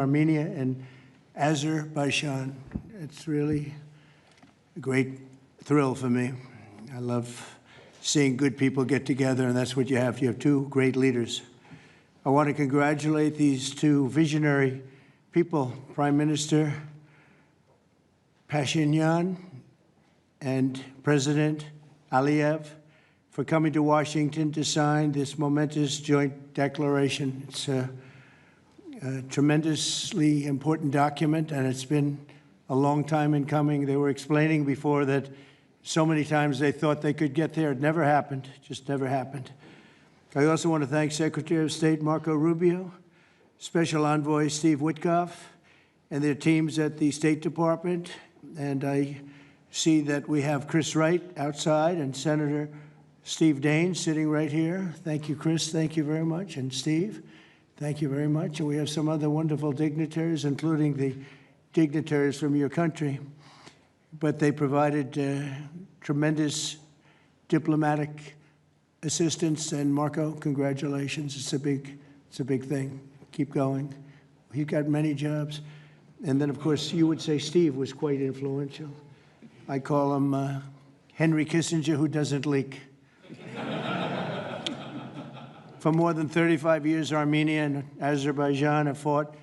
Armenia and Azerbaijan. It's really a great thrill for me. I love seeing good people get together, and that's what you have. You have two great leaders. I want to congratulate these two visionary people, Prime Minister Pashinyan and President Aliyev, for coming to Washington to sign this momentous joint declaration. It's a tremendously important document, and it's been a long time in coming. They were explaining before that so many times they thought they could get there. It never happened, just never happened. I also want to thank Secretary of State Marco Rubio, Special Envoy Steve Witkoff, and their teams at the State Department. And I see that we have Chris Wright outside and Senator Steve Daines sitting right here. Thank you, Chris. Thank you very much. And Steve, thank you very much. And we have some other wonderful dignitaries, including the dignitaries from your country. But they provided tremendous diplomatic assistance. And Marco, congratulations. It's a big thing. Keep going. He got many jobs. And then, of course, you would say Steve was quite influential. I call him Henry Kissinger, who doesn't leak. For more than 35 years, Armenia and Azerbaijan have fought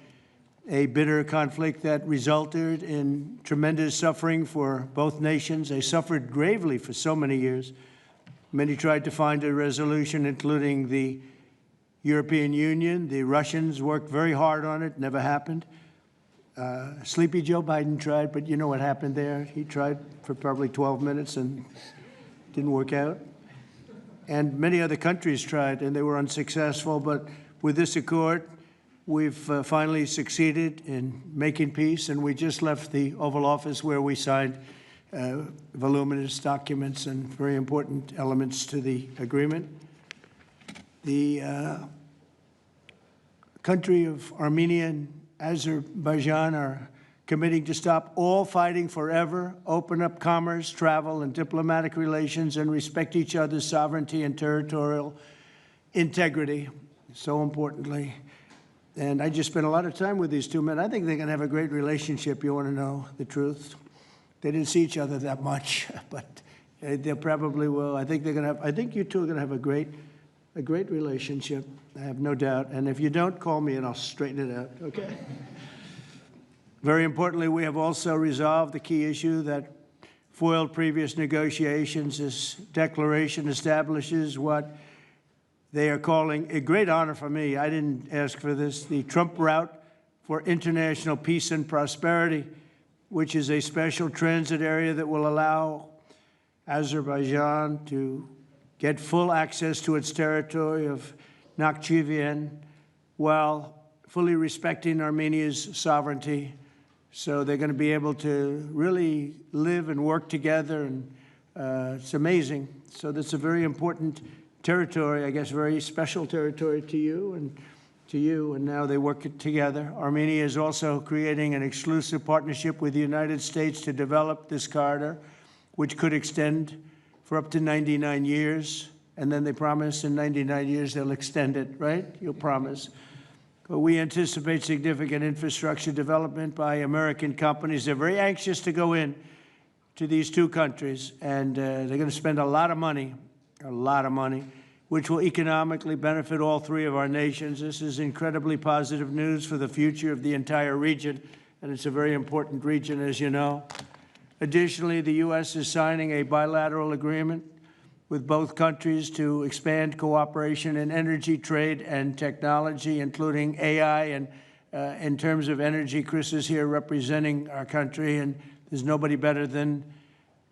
a bitter conflict that resulted in tremendous suffering for both nations. They suffered gravely for so many years. Many tried to find a resolution, including the European Union. The Russians worked very hard on it, never happened. Sleepy Joe Biden tried, but you know what happened there. He tried for probably 12 minutes and didn't work out. And many other countries tried, and they were unsuccessful. But with this accord, we've finally succeeded in making peace, and we just left the Oval Office where we signed voluminous documents and very important elements to the agreement. The country of Armenia and Azerbaijan are committing to stop all fighting forever, open up commerce, travel, and diplomatic relations, and respect each other's sovereignty and territorial integrity, so importantly. And I just spent a lot of time with these two men. I think they're going to have a great relationship. You want to know the truth? They didn't see each other that much, but they probably will. I think they're going to have. I think you two are going to have a great relationship. I have no doubt. And if you don't, call me and I'll straighten it out. Okay. Very importantly, we have also resolved the key issue that foiled previous negotiations. This declaration establishes what they are calling a great honor for me. I didn't ask for this. The Trump route for international peace and prosperity, which is a special transit area that will allow Azerbaijan to get full access to its territory of Nakhchivan while fully respecting Armenia's sovereignty. So they're going to be able to really live and work together, and it's amazing. So that's a very important territory, I guess, very special territory to you, and now they work together. Armenia is also creating an exclusive partnership with the United States to develop this corridor, which could extend for up to 99 years. And then they promise in 99 years they'll extend it, right? You'll promise. But we anticipate significant infrastructure development by American companies. They're very anxious to go in to these two countries, and they're going to spend a lot of money, which will economically benefit all three of our nations. This is incredibly positive news for the future of the entire region, and it's a very important region, as you know. Additionally, the U.S. is signing a bilateral agreement with both countries to expand cooperation in energy, trade, and technology, including AI. And in terms of energy, Chris is here representing our country, and there's nobody better than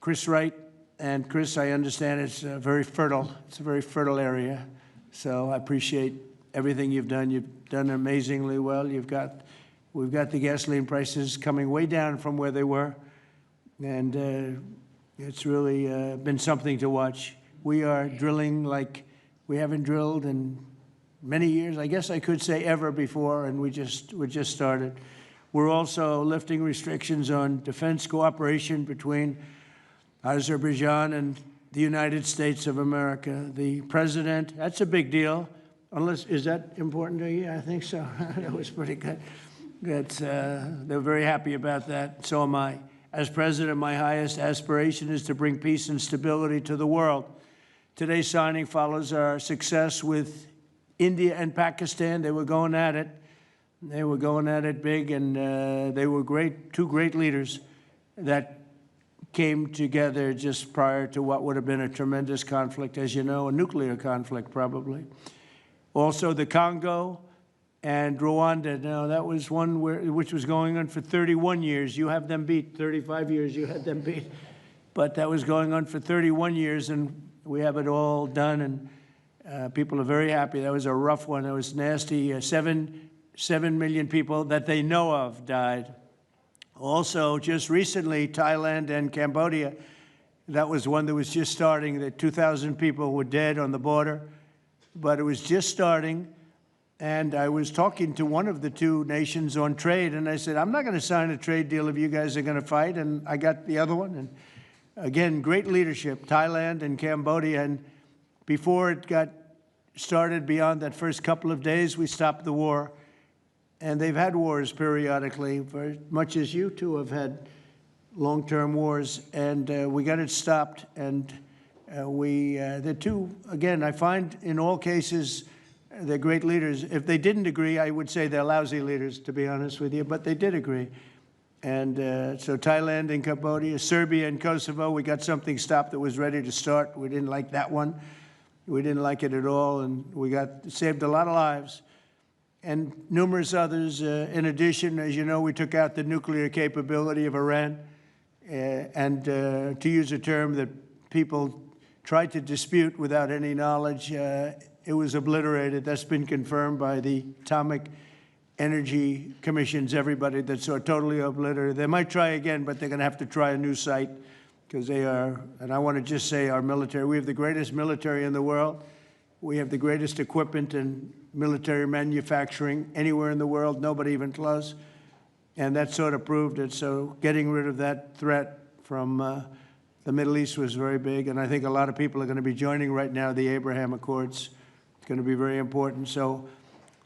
Chris Wright. And Chris, I understand it's very fertile. It's a very fertile area. So I appreciate everything you've done. You've done amazingly well. We've got the gasoline prices coming way down from where they were. And it's really been something to watch. We are drilling like we haven't drilled in many years. I guess I could say ever before, and we just started. We're also lifting restrictions on defense cooperation between Azerbaijan and the United States of America. The president, that's a big deal. Is that important to you? I think so. That was pretty good. They're very happy about that. So am I. As president, my highest aspiration is to bring peace and stability to the world. Today's signing follows our success with India and Pakistan. They were going at it. They were going at it big, and they were great, two great leaders that came together just prior to what would have been a tremendous conflict, as you know, a nuclear conflict probably. Also the Congo and Rwanda. Now that was one which was going on for 31 years. You have them beat. 35 years you had them beat. But that was going on for 31 years, and we have it all done, and people are very happy. That was a rough one. It was nasty. 7 million people that they know of died. Also, just recently, Thailand and Cambodia, that was one that was just starting. That 2,000 people were dead on the border, but it was just starting. And I was talking to one of the two nations on trade, and I said, I'm not going to sign a trade deal if you guys are going to fight. And I got the other one. And again, great leadership, Thailand and Cambodia. And before it got started, beyond that first couple of days, we stopped the war. And they've had wars periodically, very much as you two have had long-term wars. And we got it stopped. And the two, again, I find in all cases, they're great leaders. If they didn't agree, I would say they're lousy leaders, to be honest with you. But they did agree. And so Thailand and Cambodia, Serbia and Kosovo, we got something stopped that was ready to start. We didn't like that one. We didn't like it at all. And we saved a lot of lives. And numerous others. In addition, as you know, we took out the nuclear capability of Iran. And to use a term that people tried to dispute without any knowledge, it was obliterated. That's been confirmed by the Atomic Energy Commissions, everybody, that's totally obliterated. They might try again, but they're going to have to try a new site because they are, and I want to just say our military, we have the greatest military in the world. We have the greatest equipment and military manufacturing anywhere in the world, nobody even close. And that sort of proved it. So getting rid of that threat from the Middle East was very big. And I think a lot of people are going to be joining right now the Abraham Accords. It's going to be very important. So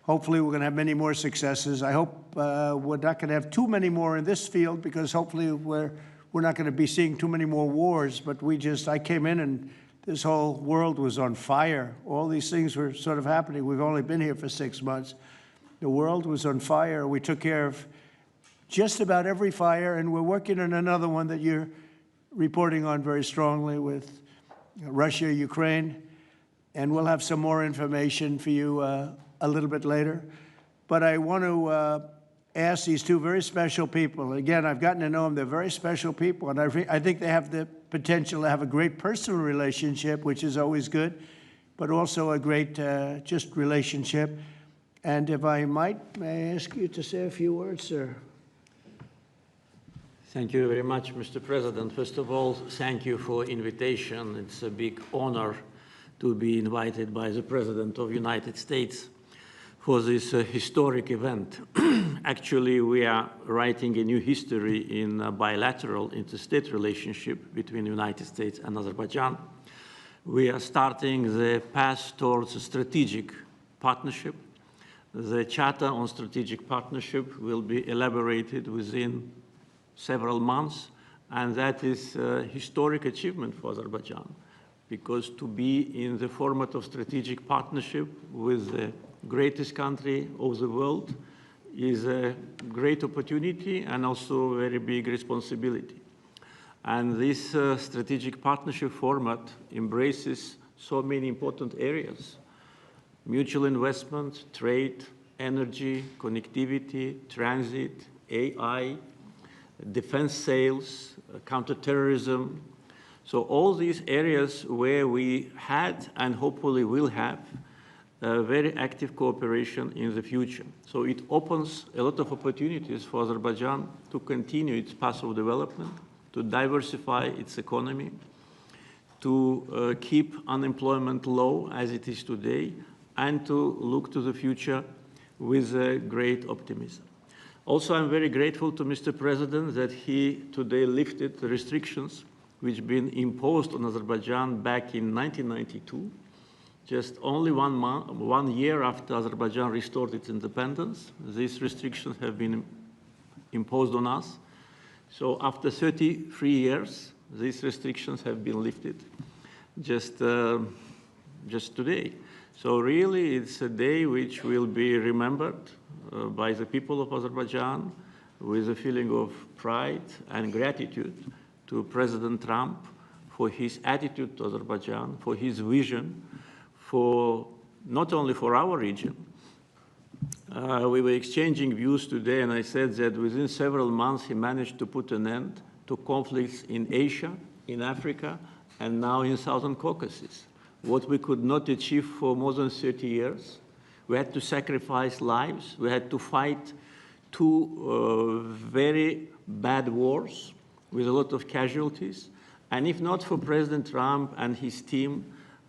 hopefully we're going to have many more successes. I hope we're not going to have too many more in this field because hopefully we're not going to be seeing too many more wars. But I came in and this whole world was on fire. All these things were sort of happening. We've only been here for 6 months. The world was on fire. We took care of just about every fire, and we're working on another one that you're reporting on very strongly with Russia, Ukraine, and we'll have some more information for you a little bit later. But I want to ask these two very special people. Again, I've gotten to know them. They're very special people, and I think they have the potential to have a great personal relationship, which is always good, but also a great just relationship. And if I might, may I ask you to say a few words, sir? Thank you very much, Mr. President. First of all, thank you for invitation. It's a big honor to be invited by the President of the United States for this historic event. Actually, we are writing a new history in a bilateral interstate relationship between the United States and Azerbaijan. We are starting the path towards a strategic partnership. The Charter on Strategic Partnership will be elaborated within several months, and that is a historic achievement for Azerbaijan, because to be in the format of strategic partnership with the greatest country of the world is a great opportunity and also a very big responsibility. And this strategic partnership format embraces so many important areas: mutual investment, trade, energy, connectivity, transit, AI, defense sales, counterterrorism. So all these areas where we had and hopefully will have very active cooperation in the future. So it opens a lot of opportunities for Azerbaijan to continue its path of development, to diversify its economy, to keep unemployment low as it is today, and to look to the future with great optimism. Also, I'm very grateful to Mr. President that he today lifted the restrictions which have been imposed on Azerbaijan back in 1992, just only 1 year after Azerbaijan restored its independence. These restrictions have been imposed on us. So after 33 years, these restrictions have been lifted just today. So really, it's a day which will be remembered by the people of Azerbaijan with a feeling of pride and gratitude to President Trump for his attitude to Azerbaijan, for his vision, for not only for our region. We were exchanging views today, and I said that within several months he managed to put an end to conflicts in Asia, in Africa, and now in Southern Caucasus. What we could not achieve for more than 30 years. We had to sacrifice lives. We had to fight two very bad wars with a lot of casualties. And if not for President Trump and his team,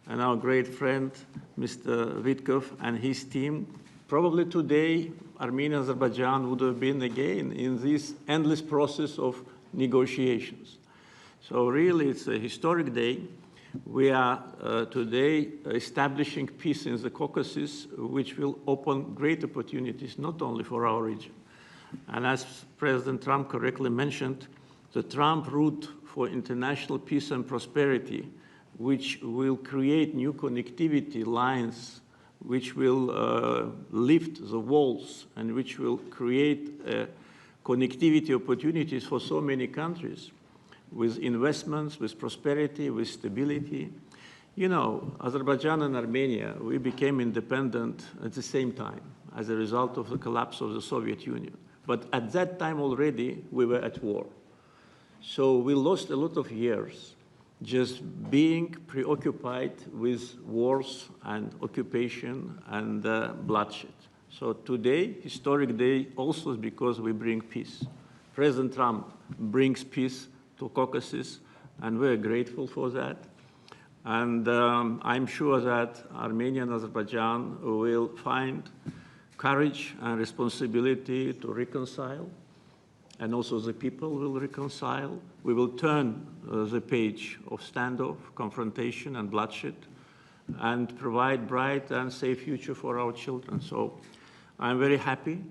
and our great friend, Mr. Witkov and his team, probably today, Armenia and Azerbaijan would have been again in this endless process of negotiations. So really, it's a historic day. We are today establishing peace in the Caucasus, which will open great opportunities, not only for our region. And as President Trump correctly mentioned, the Trump route for international peace and prosperity, which will create new connectivity lines, which will lift the walls, and which will create connectivity opportunities for so many countries, with investments, with prosperity, with stability. You know, Azerbaijan and Armenia, we became independent at the same time as a result of the collapse of the Soviet Union. But at that time already, we were at war. So we lost a lot of years just being preoccupied with wars and occupation and bloodshed. So today, historic day, also is because we bring peace. President Trump brings peace to Caucasus, and we're grateful for that. And I'm sure that Armenia and Azerbaijan will find courage and responsibility to reconcile, and also the people will reconcile. We will turn the page of standoff, confrontation, and bloodshed, and provide bright and safe future for our children. So I'm very happy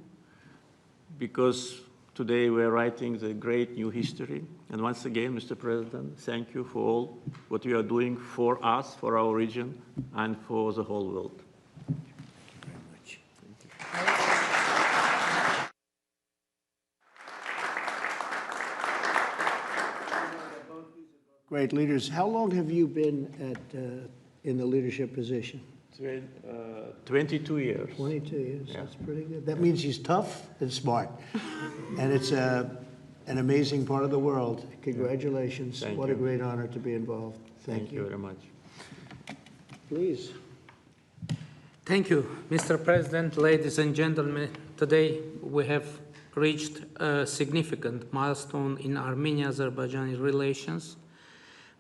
because today we're writing the great new history. And once again, Mr. President, thank you for all what you are doing for us, for our region, and for the whole world. Thank you very much. Great leaders. How long have you been in the leadership position? 22 years. 22 years. Yeah. That's pretty good. That means he's tough and smart. And it's an amazing part of the world. Congratulations. Thank what you. a great honor to be involved. Thank you very much. Please. Thank you, Mr. President, ladies and gentlemen. Today we have reached a significant milestone in Armenia-Azerbaijani relations.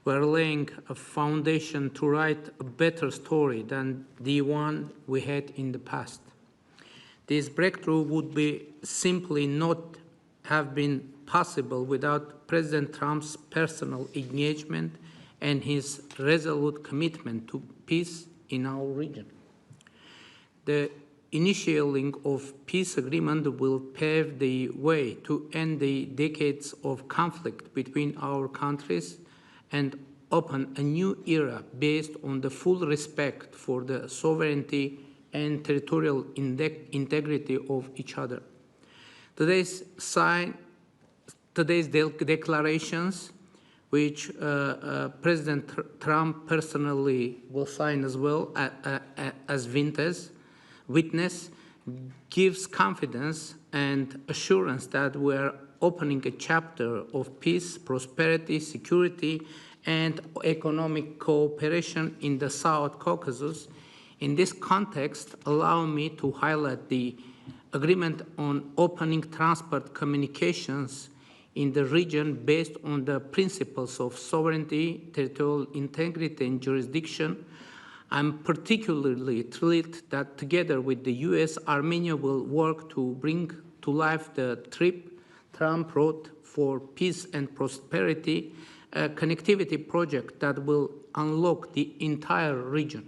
We're laying a foundation to write a better story than the one we had in the past. This breakthrough would be simply not have been possible without President Trump's personal engagement and his resolute commitment to peace in our region. The initiating of peace agreement will pave the way to end the decades of conflict between our countries and open a new era based on the full respect for the sovereignty and territorial integrity of each other. Today's declarations, which President Trump personally will sign as well as witness, gives confidence and assurance that we're opening a chapter of peace, prosperity, security, and economic cooperation in the South Caucasus. In this context, allow me to highlight the agreement on opening transport communications in the region based on the principles of sovereignty, territorial integrity, and jurisdiction. I'm particularly thrilled that together with the US, Armenia will work to bring to life the Trump Road for Peace and Prosperity, a connectivity project that will unlock the entire region.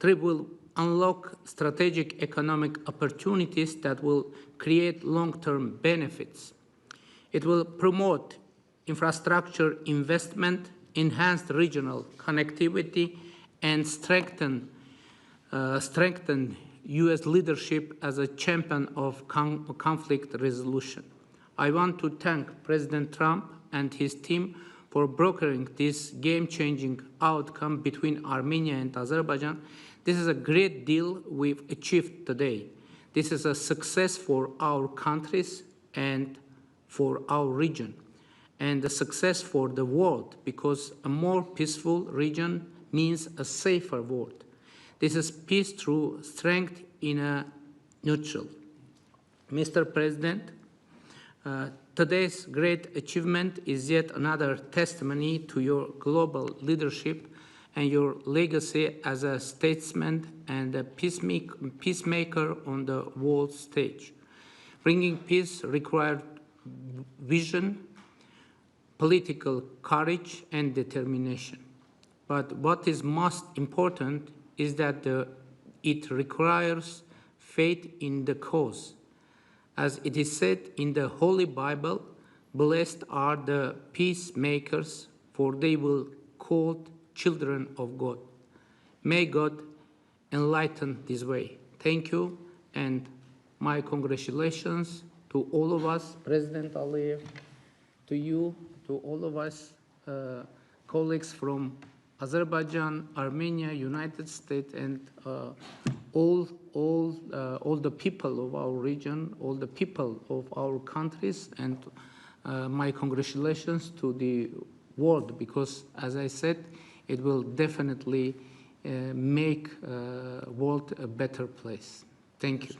Trade will unlock strategic economic opportunities that will create long-term benefits. It will promote infrastructure investment, enhance regional connectivity, and strengthen U.S. leadership as a champion of conflict resolution. I want to thank President Trump and his team for brokering this game-changing outcome between Armenia and Azerbaijan. This is a great deal we've achieved today. This is a success for our countries and for our region, and a success for the world, because a more peaceful region means a safer world. This is peace through strength in a neutral. Mr. President, today's great achievement is yet another testimony to your global leadership and your legacy as a statesman and a peacemaker on the world stage. Bringing peace required vision, political courage, and determination. But what is most important is that it requires faith in the cause. As it is said in the Holy Bible, blessed are the peacemakers, for they will be called children of God. May God enlighten this way. Thank you, and my congratulations to all of us, President Aliyev, to you, to all of us, colleagues from Azerbaijan, Armenia, United States, and all the people of our region, all the people of our countries, and my congratulations to the world, because, as I said, it will definitely make world a better place. Thank you.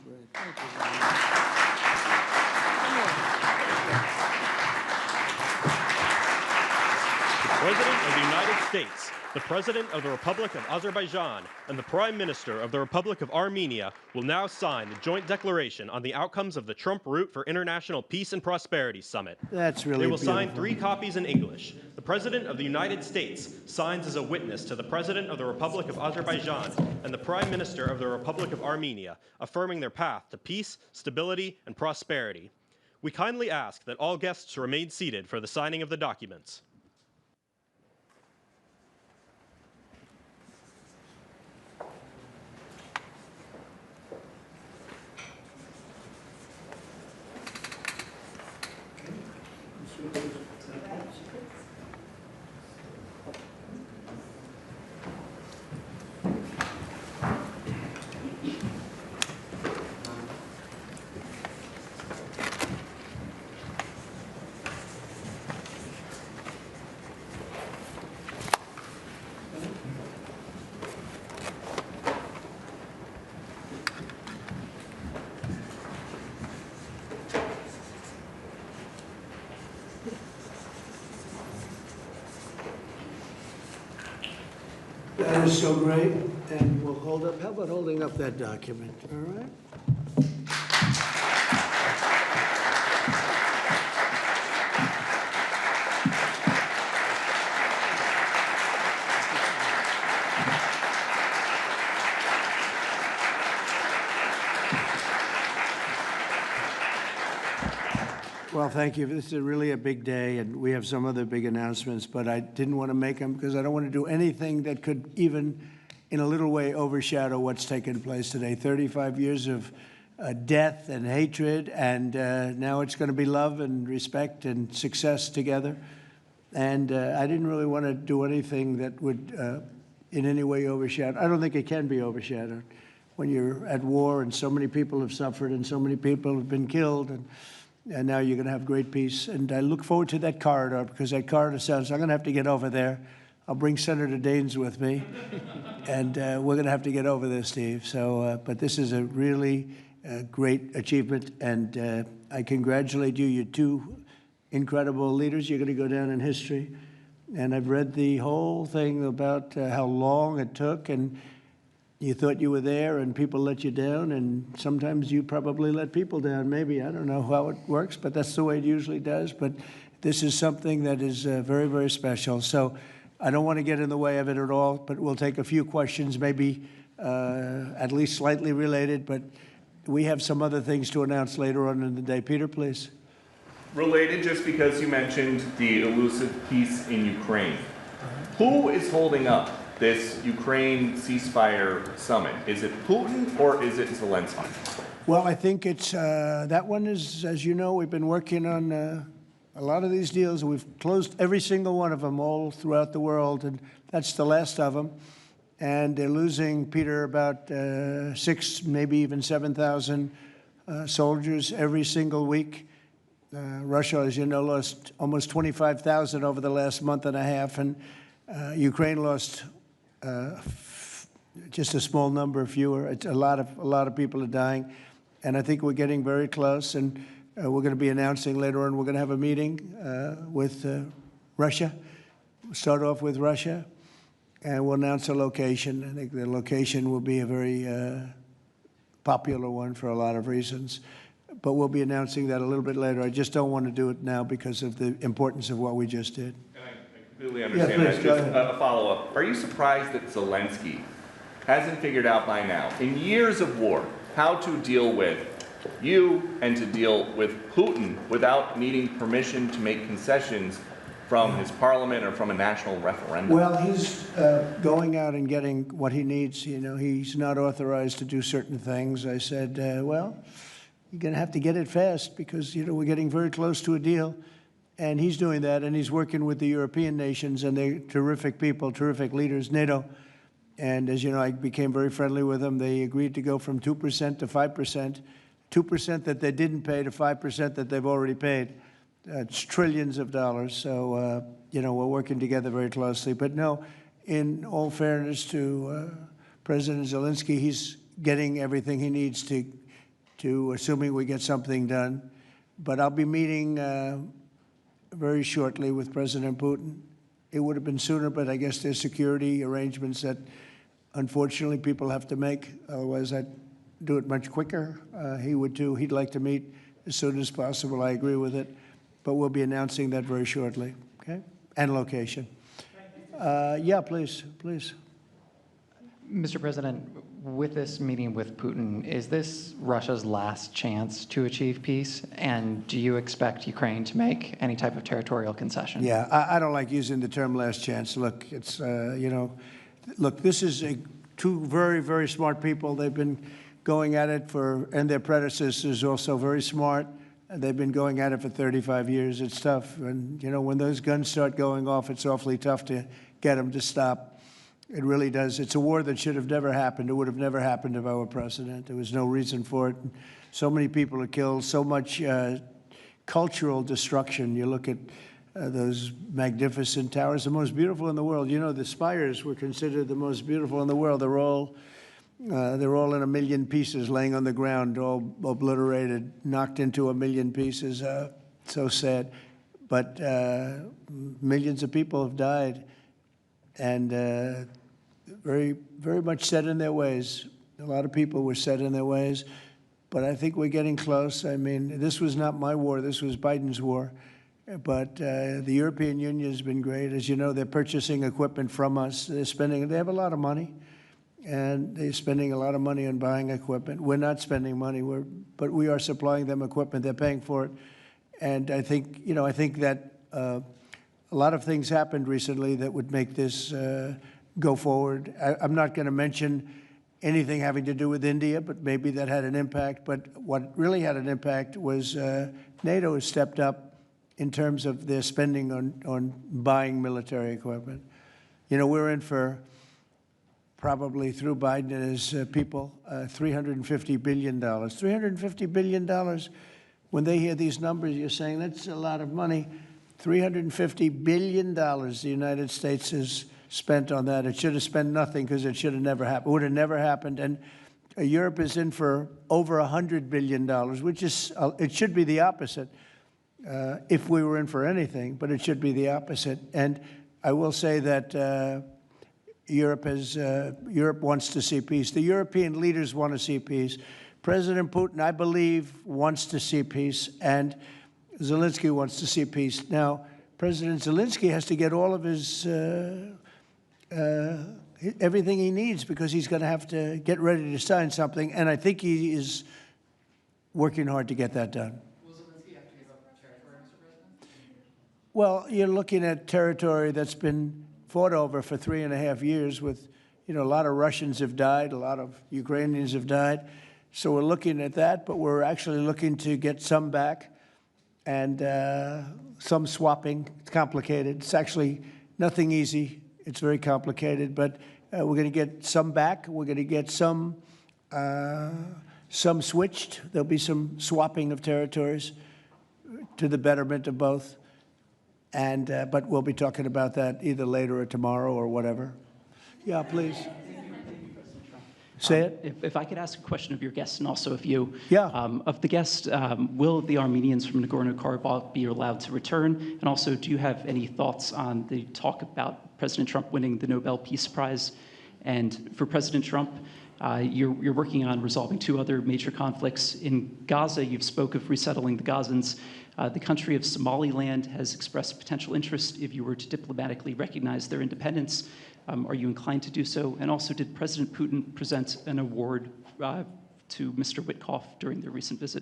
The President of the United States, the President of the Republic of Azerbaijan, and the Prime Minister of the Republic of Armenia will now sign the joint declaration on the outcomes of the Trump Route for International Peace and Prosperity Summit. That's really They will beautiful. sign 3 copies in English. The President of the United States signs as a witness to the President of the Republic of Azerbaijan and the Prime Minister of the Republic of Armenia, affirming their path to peace, stability, and prosperity. We kindly ask that all guests remain seated for the signing of the documents. That is so great, and we'll hold up, how about holding up that document, all right? Well, thank you. This is really a big day, and we have some other big announcements, but I didn't want to make them because I don't want to do anything that could even, in a little way, overshadow what's taken place today. 35 years of death and hatred, and now it's going to be love and respect and success together. And I didn't really want to do anything that would in any way overshadow. I don't think it can be overshadowed when you're at war and so many people have suffered and so many people have been killed, and now you're going to have great peace. And I look forward to that corridor, because that corridor sounds, I'm going to have to get over there. I'll bring Senator Daines with me, and we're going to have to get over there, Steve. So, but this is a really great achievement, and I congratulate you. You're 2 incredible leaders. You're going to go down in history. And I've read the whole thing about how long it took, and you thought you were there and people let you down, and sometimes you probably let people down, maybe. I don't know how it works, but that's the way it usually does. But this is something that is very, very special. So I don't want to get in the way of it at all, but we'll take a few questions, maybe at least slightly related, but we have some other things to announce later on in the day. Peter, please. Related, just because you mentioned the elusive peace in Ukraine. Who is holding up this Ukraine ceasefire summit? Is it Putin or is it Zelensky? Well, I think it's that one is, as you know, we've been working on a lot of these deals. We've closed every single one of them all throughout the world, and that's the last of them. And they're losing, Peter, about 6, maybe even 7,000 soldiers every single week. Russia, as you know, lost almost 25,000 over the last month and a half, and Ukraine lost just a small number, fewer. It's a lot of people are dying, and I think we're getting very close. And we're going to be announcing later on. We're going to have a meeting with Russia. We'll start off with Russia, and we'll announce a location. I think the location will be a very popular one for a lot of reasons. But we'll be announcing that a little bit later. I just don't want to do it now because of the importance of what we just did. And I completely understand that. Just a follow-up. Are you surprised that Zelensky hasn't figured out by now, in years of war, how to deal with you and to deal with Putin without needing permission to make concessions from his parliament or from a national referendum? Well, he's going out and getting what he needs. You know, he's not authorized to do certain things. I said, well, you're going to have to get it fast because, you know, we're getting very close to a deal. And he's doing that, and he's working with the European nations, and they're terrific people, terrific leaders, NATO. And as you know, I became very friendly with them. They agreed to go from 2% to 5%, 2% that they didn't pay to 5% that they've already paid. It's trillions of dollars. So, you know, we're working together very closely. But no, in all fairness to President Zelensky, he's getting everything he needs to assuming we get something done. But I'll be meeting very shortly with President Putin. It would have been sooner, but I guess there's security arrangements that, unfortunately, people have to make. Otherwise, I'd do it much quicker. He would too. He'd like to meet as soon as possible. I agree with it. But we'll be announcing that very shortly, okay? And location. Yeah, please. Mr. President, with this meeting with Putin, is this Russia's last chance to achieve peace? And do you expect Ukraine to make any type of territorial concession? Yeah, I don't like using the term last chance. Look, it's, you know, look, this is two very, very smart people. They've been going at it and their predecessors also very smart. They've been going at it for 35 years. It's tough. And, you know, when those guns start going off, it's awfully tough to get them to stop. It really does. It's a war that should have never happened. It would have never happened if I were president. There was no reason for it. So many people are killed, so much cultural destruction. You look at those magnificent towers, the most beautiful in the world. You know, the spires were considered the most beautiful in the world. They're all in a million pieces laying on the ground, all obliterated, knocked into a million pieces. So sad. But millions of people have died. And very, very much set in their ways. A lot of people were set in their ways, but I think we're getting close. I mean, this was not my war. This was Biden's war. But the European Union has been great. As you know, they're purchasing equipment from us. They have a lot of money, and they're spending a lot of money on buying equipment. We're not spending money, but we are supplying them equipment. They're paying for it. And I think, you know, that a lot of things happened recently that would make this go forward. I'm not going to mention anything having to do with India, but maybe that had an impact. But what really had an impact was NATO has stepped up in terms of their spending on buying military equipment. You know, we're in for probably through Biden and his people, $350 billion. $350 billion. When they hear these numbers, you're saying that's a lot of money. $350 billion the United States has spent on that. It should have spent nothing because it should have never happened. It would have never happened. And Europe is in for over $100 billion, which is, it should be the opposite if we were in for anything, but it should be the opposite. And I will say that Europe wants to see peace. The European leaders want to see peace. President Putin, I believe, wants to see peace, and Zelensky wants to see peace. Now, President Zelensky has to get all of his everything he needs because he's going to have to get ready to sign something, and I think he is working hard to get that done. Will Zelensky have to give up territory, Mr. President? Well, you're looking at territory that's been fought over for 3.5 years with, a lot of Russians have died, a lot of Ukrainians have died. So we're looking at that, but we're actually looking to get some back and some swapping. It's complicated. It's actually nothing easy. It's very complicated, but we're going to get some back. We're going to get some switched. There'll be some swapping of territories to the betterment of both. And but we'll be talking about that either later or tomorrow or whatever. Yeah, please. Say it. If I could ask a question of your guests and also of you. Yeah. Of the guests, will the Armenians from Nagorno-Karabakh be allowed to return? And also, do you have any thoughts on the talk about President Trump winning the Nobel Peace Prize? And for President Trump, you're working on resolving 2 other major conflicts. In Gaza, you've spoke of resettling the Gazans. The country of Somaliland has expressed potential interest if you were to diplomatically recognize their independence. Are you inclined to do so? And also, did President Putin present an award to Mr. Witkoff during their recent visit?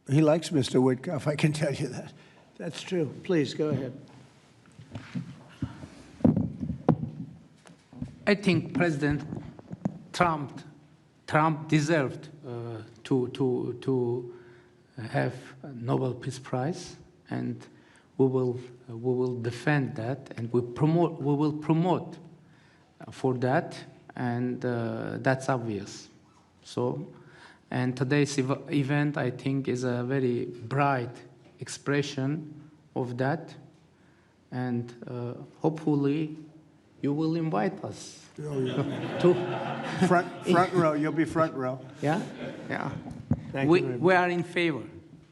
He likes Mr. Witkoff, I can tell you that. That's true. Please, go ahead. I think President Trump deserved to have a Nobel Peace Prize, and we will defend that, and we will promote for that, and that's obvious. So, and today's event, I think, is a very bright expression of that, and hopefully you will invite us to front row. You'll be front row. yeah. Thank you very much. We are in favor.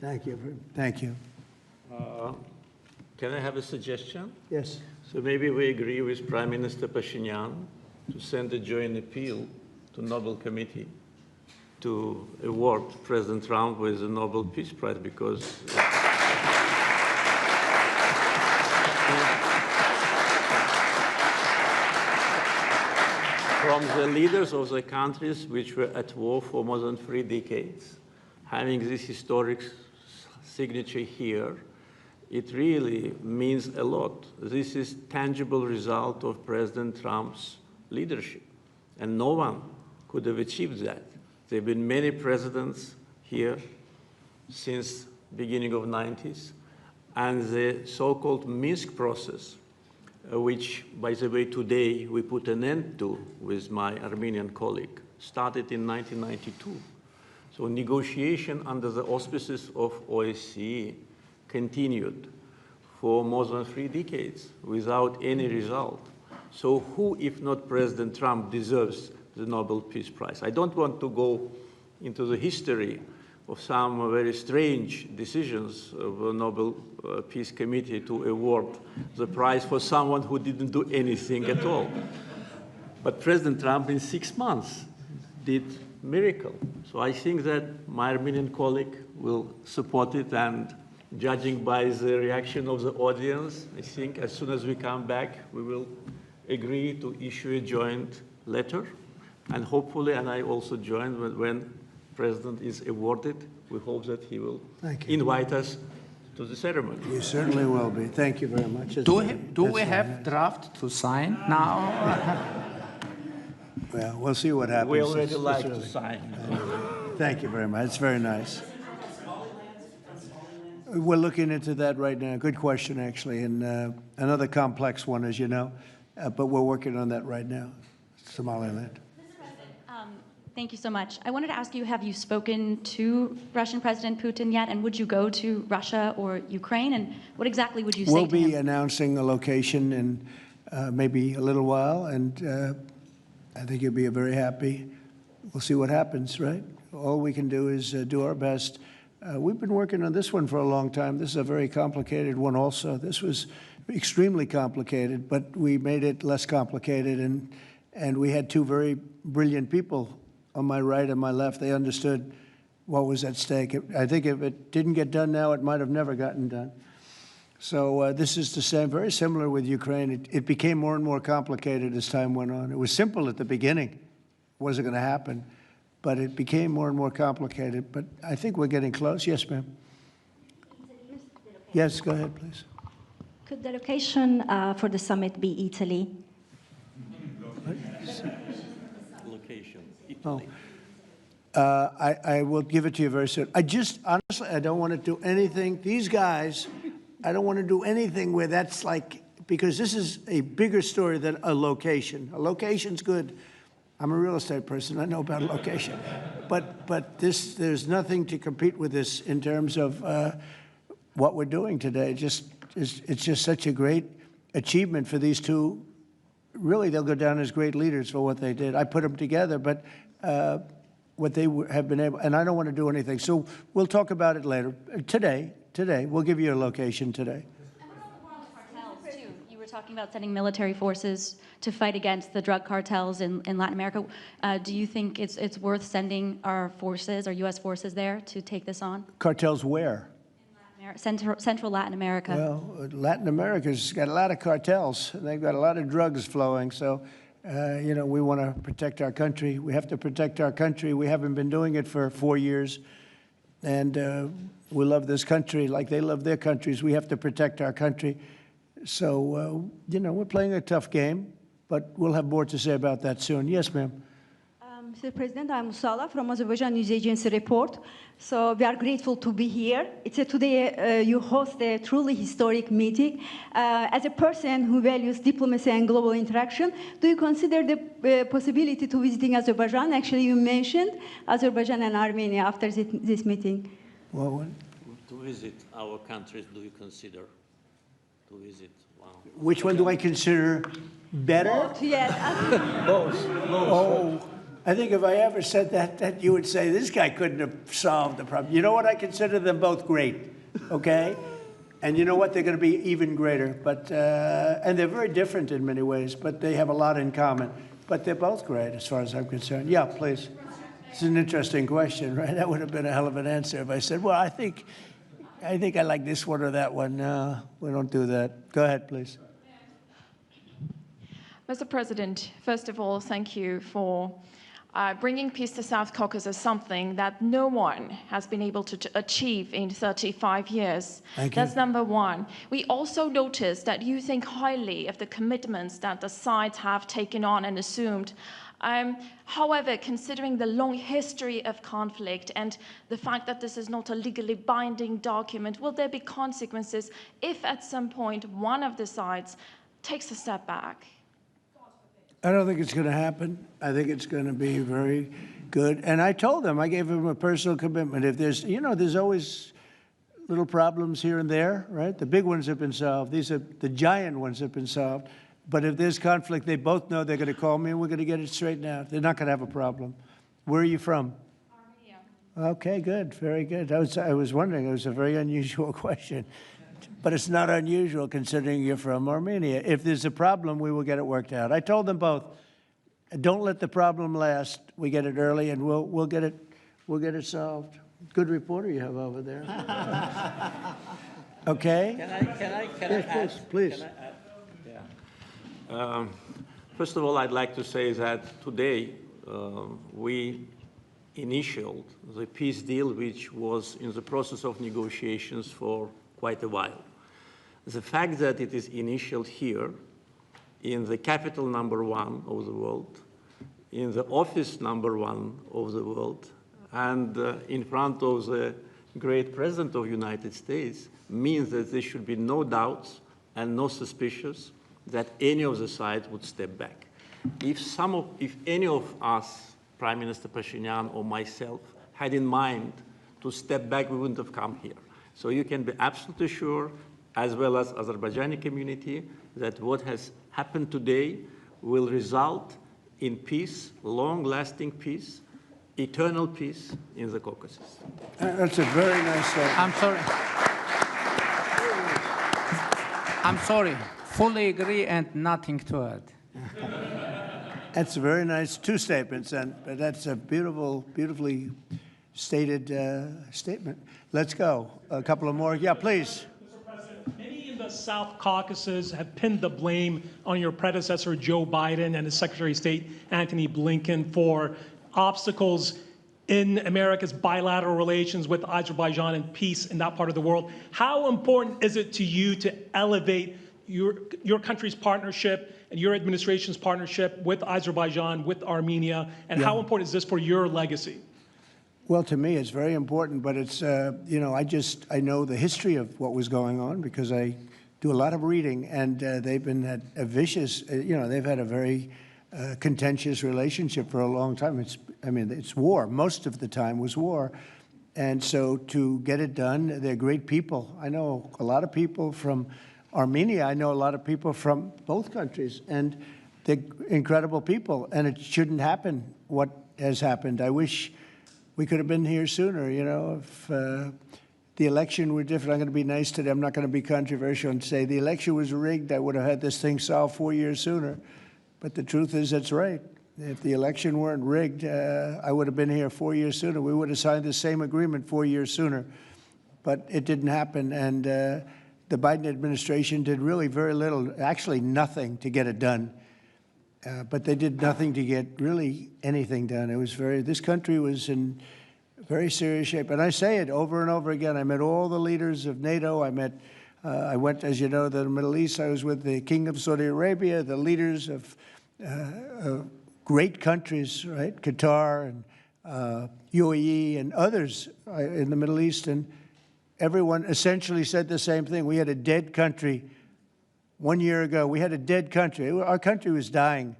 Thank you. Thank you. Can I have a suggestion? Yes. So maybe we agree with Prime Minister Pashinyan to send a joint appeal to Nobel Committee to award President Trump with the Nobel Peace Prize, because from the leaders of the countries which were at war for more than 3 decades, having this historic signature here, it really means a lot. This is tangible result of President Trump's leadership, and no one could have achieved that. There have been many presidents here since beginning of 90s, and the so-called Minsk process, which, by the way, today we put an end to with my Armenian colleague, started in 1992. So negotiation under the auspices of OSCE continued for more than 3 decades without any result. So who, if not President Trump, deserves the Nobel Peace Prize? I don't want to go into the history of some very strange decisions of the Nobel Peace Committee to award the prize for someone who didn't do anything at all. But President Trump, in 6 months, did miracle. So I think that my Armenian colleague will support it, and judging by the reaction of the audience, I think as soon as we come back, we will agree to issue a joint letter. And hopefully, and I also join when President is awarded, we hope that he will invite us to the ceremony. You certainly will be. Thank you very much. Do we have draft to sign now? Well, we'll see what happens. We already like to sign. Thank you very much. It's very nice. We're looking into that right now. Good question, actually, and another complex one, as you know, but we're working on that right now, Somaliland. Thank you so much. I wanted to ask you, have you spoken to Russian President Putin yet? And would you go to Russia or Ukraine? And what exactly would you say to him? We'll be announcing a location in maybe a little while, and I think you'll be very happy. We'll see what happens, right? All we can do is do our best. We've been working on this one for a long time. This is a very complicated one also. This was extremely complicated, but we made it less complicated, and we had 2 very brilliant people on my right and my left. They understood what was at stake. I think if it didn't get done now, it might have never gotten done. So this is the same, very similar with Ukraine. It became more and more complicated as time went on. It was simple at the beginning. It wasn't going to happen. But it became more and more complicated. But I think we're getting close. Yes, ma'am. Yes, go ahead, please. Could the location for the summit be Italy? Location, Oh. Italy. I will give it to you very soon. Honestly, I don't want to do anything. These guys, I don't want to do anything where that's like, because this is a bigger story than a location. A location's good. I'm a real estate person. I know about a location. But there's nothing to compete with this in terms of what we're doing today. It's just such a great achievement for these two. Really, they'll go down as great leaders for what they did. I put them together, but what they have been able, and I don't want to do anything. So we'll talk about it later. Today, we'll give you a location today. And what about the war on the cartels, too? You were talking about sending military forces to fight against the drug cartels in Latin America. Do you think it's worth sending our forces, our U.S. forces there to take this on? Cartels where? Central Latin America. Well, Latin America's got a lot of cartels. They've got a lot of drugs flowing. So, we want to protect our country. We have to protect our country. We haven't been doing it for 4 years. And we love this country like they love their countries. We have to protect our country. So, we're playing a tough game, but we'll have more to say about that soon. Yes, ma'am. Mr. President, I'm Musala from Azerbaijan News Agency Report. So we are grateful to be here. Today you host a truly historic meeting. As a person who values diplomacy and global interaction, do you consider the possibility to visiting Azerbaijan? Actually, you mentioned Azerbaijan and Armenia after this meeting. Well, To visit our countries, do you consider to visit? Wow. which one do I consider better? Both, yes. Both. Oh, I think if I ever said that you would say, this guy couldn't have solved the problem. You know what? I consider them both great, okay? And you know what? They're going to be even greater. But and they're very different in many ways, but they have a lot in common. But they're both great as far as I'm concerned. Yeah, please. It's an interesting question, right? That would have been a hell of an answer if I said, well, I think I like this one or that one. No, we don't do that. Go ahead, please. Mr. President, first of all, thank you for bringing peace to South Caucasus, something that no one has been able to achieve in 35 years. Thank you. That's number one. We also noticed that you think highly of the commitments that the sides have taken on and assumed. However, considering the long history of conflict and the fact that this is not a legally binding document, will there be consequences if at some point one of the sides takes a step back? I don't think it's going to happen. I think it's going to be very good. And I told them, I gave them a personal commitment. If there's, there's always little problems here and there, right? The big ones have been solved. These are the giant ones have been solved. But if there's conflict, they both know they're going to call me and we're going to get it straightened out. They're not going to have a problem. Where are you from? Armenia. Okay, good. Very good. I was wondering. It was a very unusual question. But it's not unusual considering you're from Armenia. If there's a problem, we will get it worked out. I told them both, don't let the problem last. We get it early and we'll get it solved. Good reporter you have over there. Okay? Can I add? Please. Can I add? Yeah. First of all, I'd like to say that today we initialed the peace deal, which was in the process of negotiations for quite a while. The fact that it is initialed here, in the capital #1 of the world, in the office #1 of the world, and in front of the great President of the United States, means that there should be no doubts and no suspicions that any of the sides would step back. If any of us, Prime Minister Pashinyan or myself, had in mind to step back, we wouldn't have come here. So you can be absolutely sure, as well as Azerbaijani community, that what has happened today will result in peace, long-lasting peace, eternal peace in the Caucasus. That's a very nice statement. I'm sorry. Fully agree and nothing to add. That's a very nice two statements, but that's a beautifully stated statement. Let's go. A couple of more. Yeah, please. Mr. President, many South Caucasus have pinned the blame on your predecessor, Joe Biden, and his Secretary of State, Antony Blinken, for obstacles in America's bilateral relations with Azerbaijan and peace in that part of the world. How important is it to you to elevate your country's partnership and your administration's partnership with Azerbaijan, with Armenia, and how important is this for your legacy? Well, to me, it's very important, but it's, you know, I know the history of what was going on because I do a lot of reading, and they've been at a vicious, you know, they've had a very contentious relationship for a long time. I mean, it's war. Most of the time was war. And so to get it done, they're great people. I know a lot of people from Armenia. I know a lot of people from both countries, and they're incredible people, and it shouldn't happen what has happened. I wish we could have been here sooner, you know, if the election were different. I'm going to be nice today. I'm not going to be controversial and say the election was rigged. I would have had this thing solved 4 years sooner. But the truth is that's right. If the election weren't rigged, I would have been here 4 years sooner. We would have signed the same agreement 4 years sooner. But it didn't happen. And the Biden administration did really very little, actually nothing to get it done. But they did nothing to get really anything done. It was this country was in very serious shape. And I say it over and over again. I met all the leaders of NATO. I went, as you know, to the Middle East. I was with the King of Saudi Arabia, the leaders of great countries, right? Qatar and UAE and others in the Middle East. And everyone essentially said the same thing. We had a dead country. 1 year ago, we had a dead country. Our country was dying,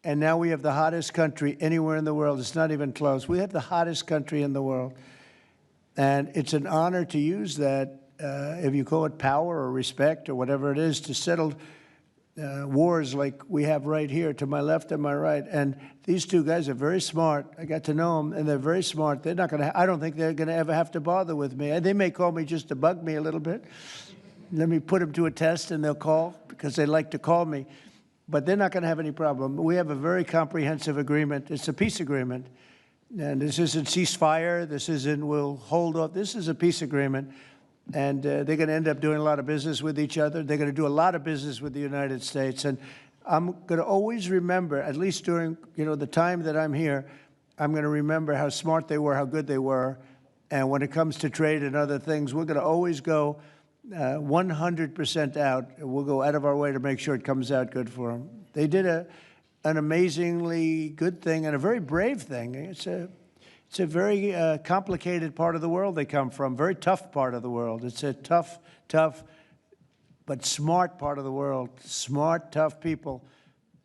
and now we have the hottest country anywhere in the world. It's not even close. We have the hottest country in the world, and it's an honor to use that, if you call it power or respect or whatever it is, to settle wars like we have right here to my left and my right. And these two guys are very smart. I got to know them, and they're very smart. They're not going to. I don't think they're going to ever have to bother with me. They may call me just to bug me a little bit. Let me put them to a test, and they'll call because they like to call me. But they're not going to have any problem. We have a very comprehensive agreement. It's a peace agreement. And this isn't ceasefire. This isn't we'll hold off. This is a peace agreement. And they're going to end up doing a lot of business with each other. They're going to do a lot of business with the United States. And I'm going to always remember, at least during the time that I'm here, I'm going to remember how smart they were, how good they were. And when it comes to trade and other things, we're going to always go 100% out. We'll go out of our way to make sure it comes out good for them. They did an amazingly good thing and a very brave thing. It's a very complicated part of the world they come from, very tough part of the world. It's a tough, but smart part of the world. Smart, tough people,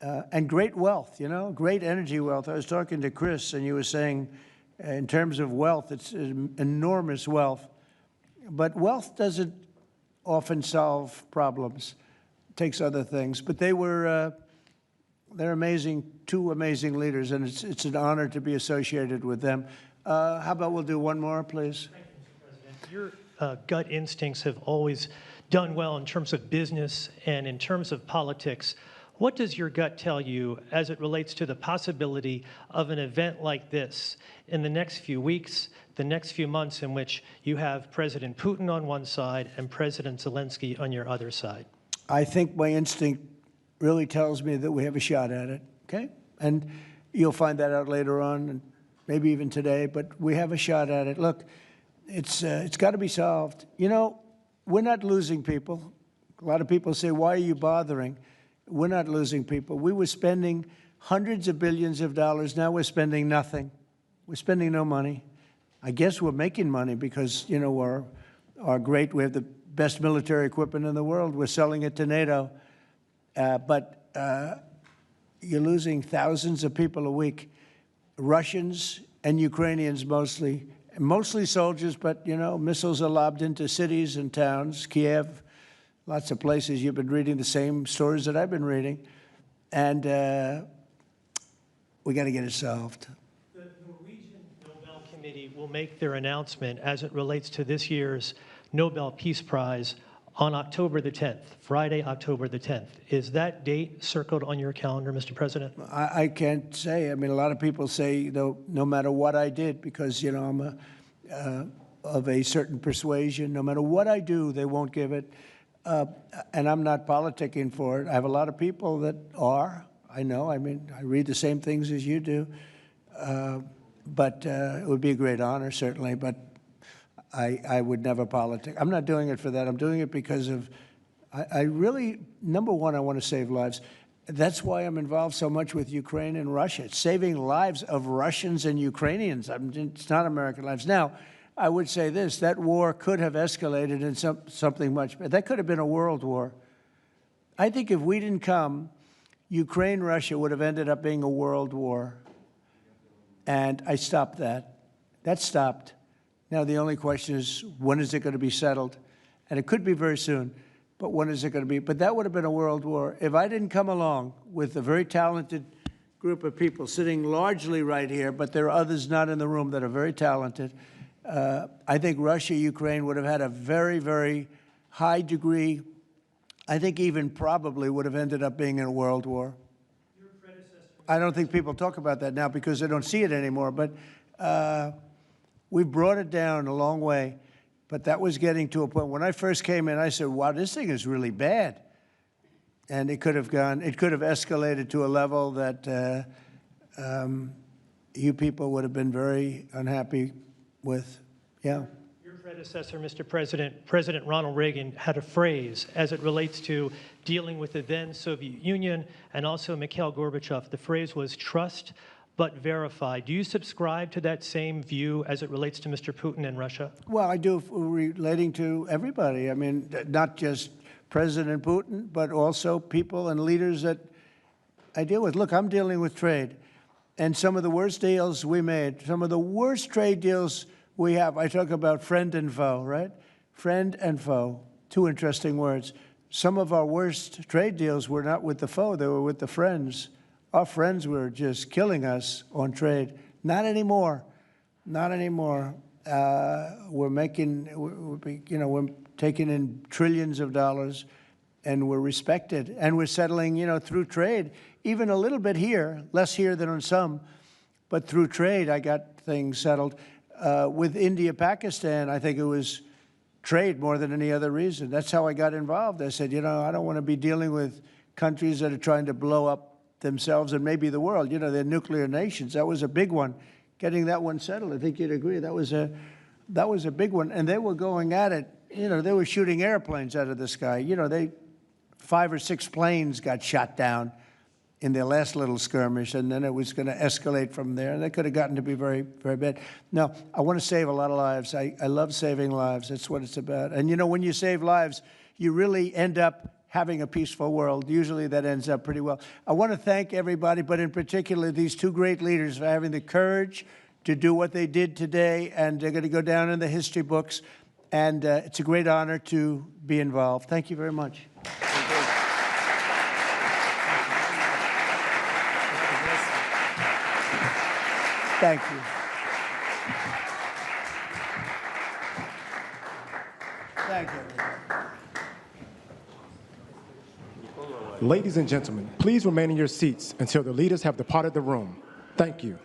and great wealth, great energy wealth. I was talking to Chris, and you were saying, in terms of wealth, it's enormous wealth. But wealth doesn't often solve problems. It takes other things. But they're amazing, two amazing leaders, and it's an honor to be associated with them. How about we'll do one more, please? Thank you, Mr. President. Your gut instincts have always done well in terms of business and in terms of politics. What does your gut tell you as it relates to the possibility of an event like this in the next few weeks, the next few months, in which you have President Putin on one side and President Zelensky on your other side? I think my instinct really tells me that we have a shot at it, okay? And you'll find that out later on, and maybe even today, but we have a shot at it. Look, it's got to be solved. We're not losing people. A lot of people say, why are you bothering? We're not losing people. We were spending hundreds of billions of dollars. Now we're spending nothing. We're spending no money. I guess we're making money because, we're great. We have the best military equipment in the world. We're selling it to NATO. But you're losing thousands of people a week, Russians and Ukrainians mostly soldiers, but, missiles are lobbed into cities and towns, Kiev, lots of places. You've been reading the same stories that I've been reading, and we got to get it solved. The Norwegian Nobel Committee will make their announcement as it relates to this year's Nobel Peace Prize on October the 10th, Friday, October the 10th. Is that date circled on your calendar, Mr. President? I can't say. I mean, a lot of people say, no matter what I did, because, I'm of a certain persuasion, no matter what I do, they won't give it. and I'm not politicking for it. I have a lot of people that are. I know. I mean, I read the same things as you do. But it would be a great honor, certainly. But I would never politic. I'm not doing it for that. I'm doing it because of, I really, number one, I want to save lives. That's why I'm involved so much with Ukraine and Russia. It's saving lives of Russians and Ukrainians. It's not American lives. Now, I would say this, that war could have escalated in something much better. That could have been a world war. I think if we didn't come, Ukraine-Russia would have ended up being a world war. And I stopped that. That stopped. Now, the only question is, when is it going to be settled? And it could be very soon, but when is it going to be? But that would have been a world war. If I didn't come along with a very talented group of people sitting largely right here, but there are others not in the room that are very talented, I think Russia, Ukraine would have had a very, very high degree, I think even probably would have ended up being in a world war. I don't think people talk about that now because they don't see it anymore, but we've brought it down a long way. But that was getting to a point. When I first came in, I said, wow, this thing is really bad. And it could have escalated to a level that you people would have been very unhappy with. Yeah. Your predecessor, Mr. President, President Ronald Reagan, had a phrase as it relates to dealing with the then Soviet Union and also Mikhail Gorbachev. The phrase was trust but verify. Do you subscribe to that same view as it relates to Mr. Putin and Russia? Well, I do, relating to everybody. I mean, not just President Putin, but also people and leaders that I deal with. Look, I'm dealing with trade. And some of the worst deals we made, some of the worst trade deals we have, I talk about friend and foe, right? Friend and foe, two interesting words. Some of our worst trade deals were not with the foe, they were with the friends. Our friends were just killing us on trade. Not anymore, not anymore. We're taking in trillions of dollars, and we're respected. And we're settling, through trade, even a little bit here, less here than on some, but through trade, I got things settled. With India, Pakistan, I think it was trade more than any other reason. That's how I got involved. I said, I don't want to be dealing with countries that are trying to blow up themselves and maybe the world. They're nuclear nations. That was a big one. Getting that one settled, I think you'd agree. That was a big one. And they were going at it. They were shooting airplanes out of the sky. 5 or 6 planes got shot down in their last little skirmish, and then it was going to escalate from there. And that could have gotten to be very, very bad. Now, I want to save a lot of lives. I love saving lives. That's what it's about. And, when you save lives, you really end up having a peaceful world. Usually that ends up pretty well. I want to thank everybody, but in particular these two great leaders for having the courage to do what they did today, and they're going to go down in the history books. And it's a great honor to be involved. Thank you very much. Thank you. Thank you. Ladies and gentlemen, please remain in your seats until the leaders have departed the room. Thank you.